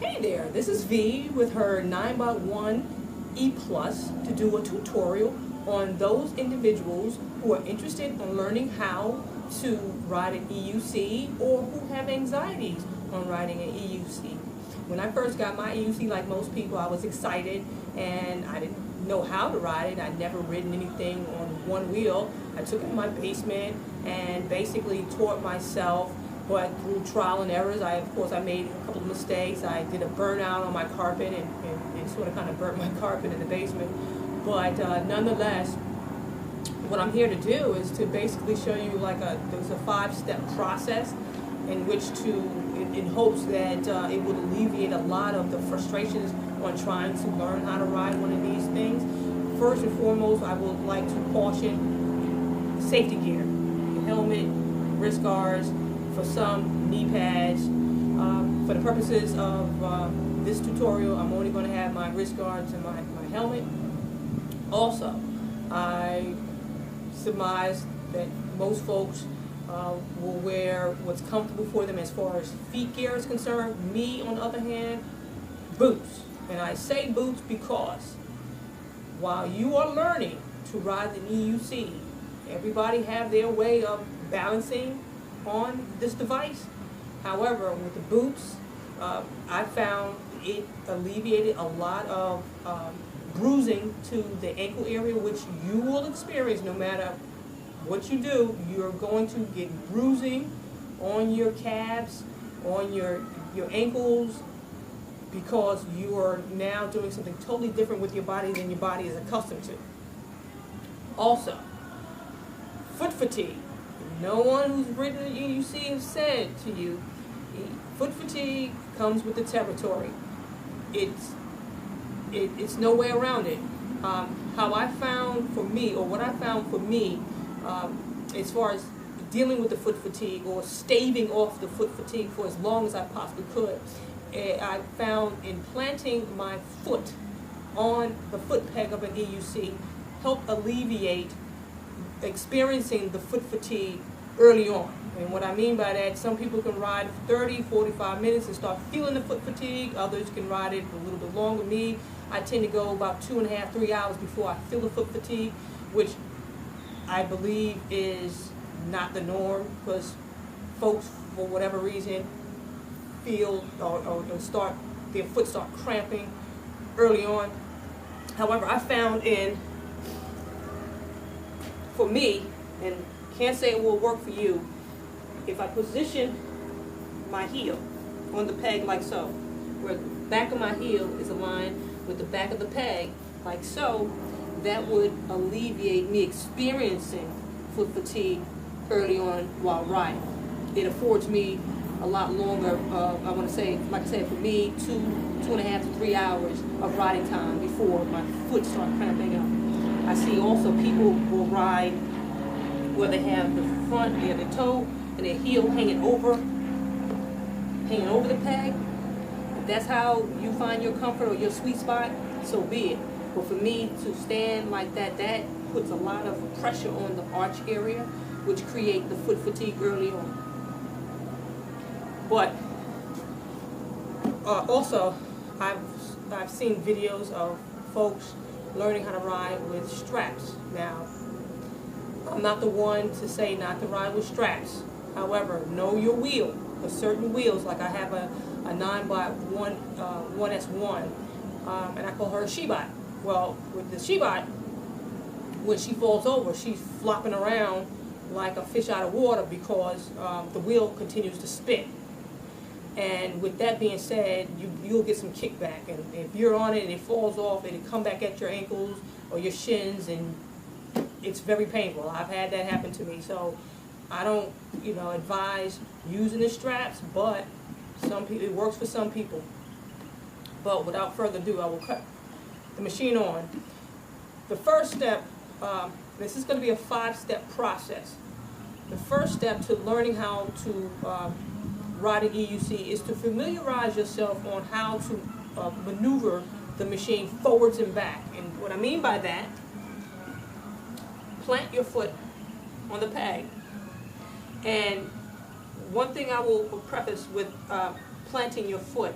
Hey there, this is V with her 9x1 E Plus to do a tutorial on those individuals who are interested in learning how to ride an EUC or who have anxieties on riding an EUC. When I first got my EUC, like most people, I was excited and I didn't know how to ride it. I'd never ridden anything on one wheel. I took it in my basement and basically taught myself. But through trial and errors, of course, I made a couple of mistakes. I did a burnout on my carpet and sort of kind of burnt my carpet in the basement. But nonetheless, what I'm here to do is to basically show you there's a 5-step process in which in hopes that it would alleviate a lot of the frustrations on trying to learn how to ride one of these things. First and foremost, I would like to caution safety gear, helmet, wrist guards, for some knee pads. For the purposes of this tutorial, I'm only going to have my wrist guards and my helmet. Also, I surmise that most folks will wear what's comfortable for them as far as feet gear is concerned. Me, on the other hand, boots. And I say boots because while you are learning to ride the EUC, everybody have their way of balancing on this device. However, with the boots, I found it alleviated a lot of bruising to the ankle area, which you will experience no matter what you do. You're going to get bruising on your calves, on your ankles, because you are now doing something totally different with your body than your body is accustomed to. Also, foot fatigue. No one who's ridden an EUC has said to you, foot fatigue comes with the territory. It's no way around it. How I found for me, or what I found for me, as far as dealing with the foot fatigue or staving off the foot fatigue for as long as I possibly could, I found in planting my foot on the foot peg of an EUC helped alleviate experiencing the foot fatigue early on. And what I mean by that, some people can ride 30, 45 minutes and start feeling the foot fatigue. Others can ride it a little bit longer. Me, I tend to go about 2.5, 3 hours before I feel the foot fatigue, which I believe is not the norm, because folks, for whatever reason, feel or their foot start cramping early on. However, I found for me, and can't say it will work for you, if I position my heel on the peg like so, where the back of my heel is aligned with the back of the peg like so, that would alleviate me experiencing foot fatigue early on while riding. It affords me a lot longer, I want to say, like I said, for me, 2.5 to 3 hours of riding time before my foot starts cramping up. I see also people will ride where they have the front, they have their toe and their heel hanging over the peg. If that's how you find your comfort or your sweet spot, so be it. But for me to stand like that, that puts a lot of pressure on the arch area, which create the foot fatigue early on. But also, I've seen videos of folks learning how to ride with straps. Now, I'm not the one to say not to ride with straps. However, know your wheel. For certain wheels, like I have a 9x1 1S1, and I call her a she-bot. Well, with the she-bot, when she falls over, she's flopping around like a fish out of water because the wheel continues to spin. And with that being said, you'll get some kickback. And if you're on it and it falls off, it'll come back at your ankles or your shins, and it's very painful. I've had that happen to me. So I don't, advise using the straps, but some people, it works for some people. But without further ado, I will cut the machine on. The first step, this is going to be a 5-step process. The first step to learning how to ride an EUC is to familiarize yourself on how to maneuver the machine forwards and back. And what I mean by that, plant your foot on the peg. And one thing I will preface with planting your foot,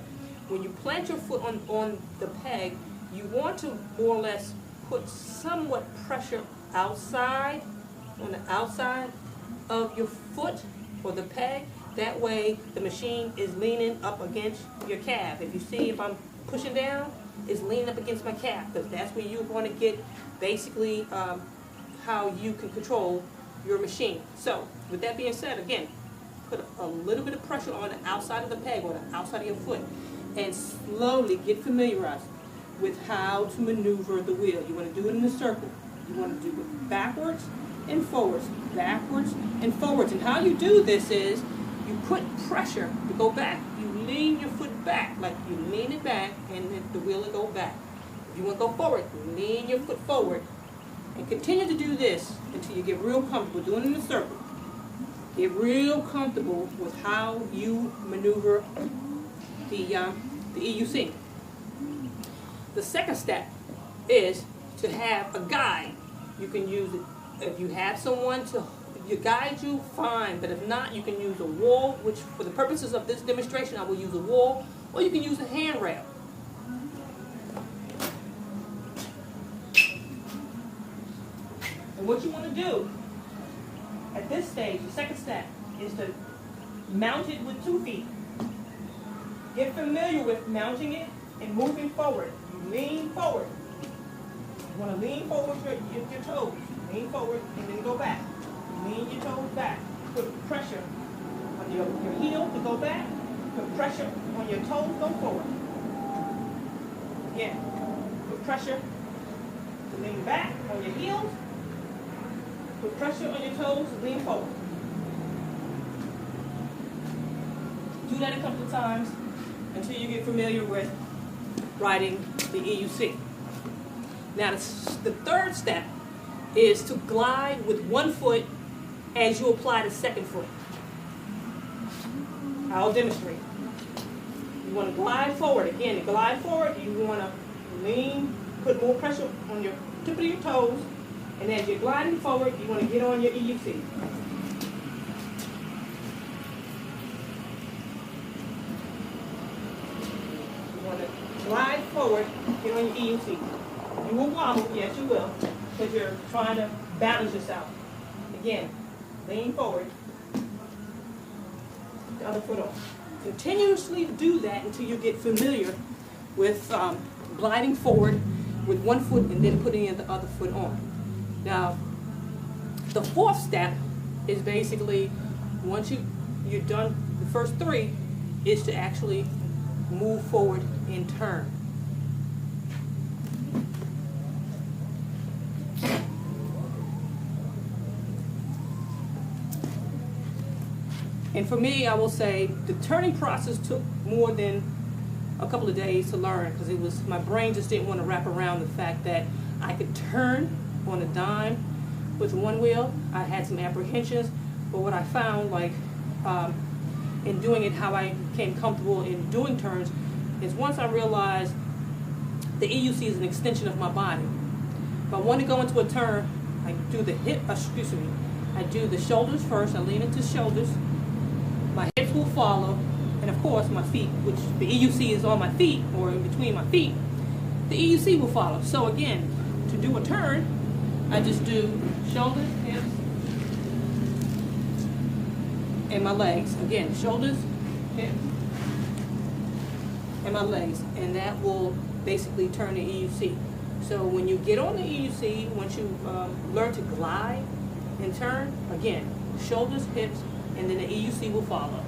when you plant your foot on the peg, you want to more or less put somewhat pressure outside, on the outside of your foot or the peg. That way the machine is leaning up against your calf. If you see, if I'm pushing down, it's leaning up against my calf, because that's where you want to get basically how you can control your machine. So with that being said, again, put a little bit of pressure on the outside of the peg or the outside of your foot, and slowly get familiarized with how to maneuver the wheel. You want to do it in a circle. You want to do it backwards and forwards, backwards and forwards. And how you do this is you put pressure to go back. You lean your foot back, like you lean it back, and then the wheel will go back. If you want to go forward, lean your foot forward. And continue to do this until you get real comfortable doing it in a circle. Get real comfortable with how you maneuver the EUC. The second step is to have a guide. You can use it if you have someone to guide you, fine, but if not, you can use a wall, which for the purposes of this demonstration I will use a wall, or you can use a handrail. And what you want to do at this stage, the second step, is to mount it with 2 feet. Get familiar with mounting it and moving forward. You lean forward. You want to lean forward your toes. Lean forward and then go back. Lean your toes back. Put pressure on your heel to go back. Put pressure on your toes, go forward. Again, put pressure to lean back on your heels. Put pressure on your toes, lean forward. Do that a couple of times until you get familiar with riding the EUC. Now the third step is to glide with one foot as you apply the second foot. I'll demonstrate. You want to glide forward. Again, to glide forward, you want to lean, put more pressure on your tip of your toes, and as you're gliding forward, you want to get on your EUC. You want to glide forward, get on your EUC. You will wobble, yes you will, because you're trying to balance yourself. Again, lean forward, the other foot on. Continuously do that until you get familiar with gliding forward with one foot and then putting the other foot on. Now, the fourth step is basically, once you're done the first 3, is to actually move forward and turn. And for me, I will say the turning process took more than a couple of days to learn, because my brain just didn't want to wrap around the fact that I could turn on a dime with one wheel. I had some apprehensions, but what I found, like in doing it, how I became comfortable in doing turns, is once I realized the EUC is an extension of my body. If I want to go into a turn, I do the I do the shoulders first. I lean into shoulders. My hips will follow, and of course my feet, which the EUC is on my feet or in between my feet. The EUC will follow. So again, to do a turn, I just do shoulders, hips, and my legs. Again, shoulders, hips, and my legs, and that will basically turn the EUC. So when you get on the EUC, once you learn to glide and turn, again, shoulders, hips, and then the EUC will follow.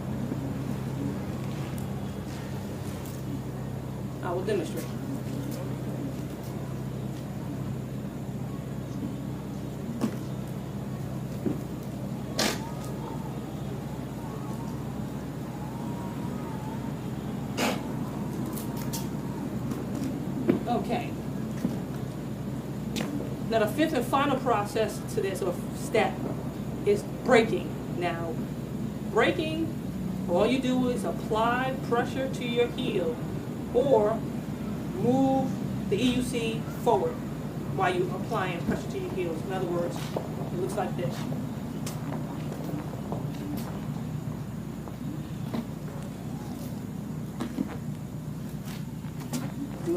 I will demonstrate. Okay. Now the fifth and final process to this, or step, is braking. Now, braking, all you do is apply pressure to your heel or move the EUC forward while you're applying pressure to your heels. In other words, it looks like this.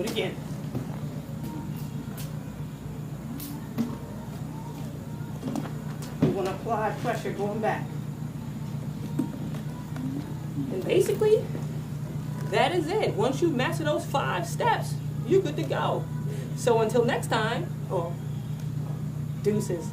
do it again. You want to apply pressure going back. And basically, that is it. Once you master those 5 steps, you're good to go. So until next time, or deuces.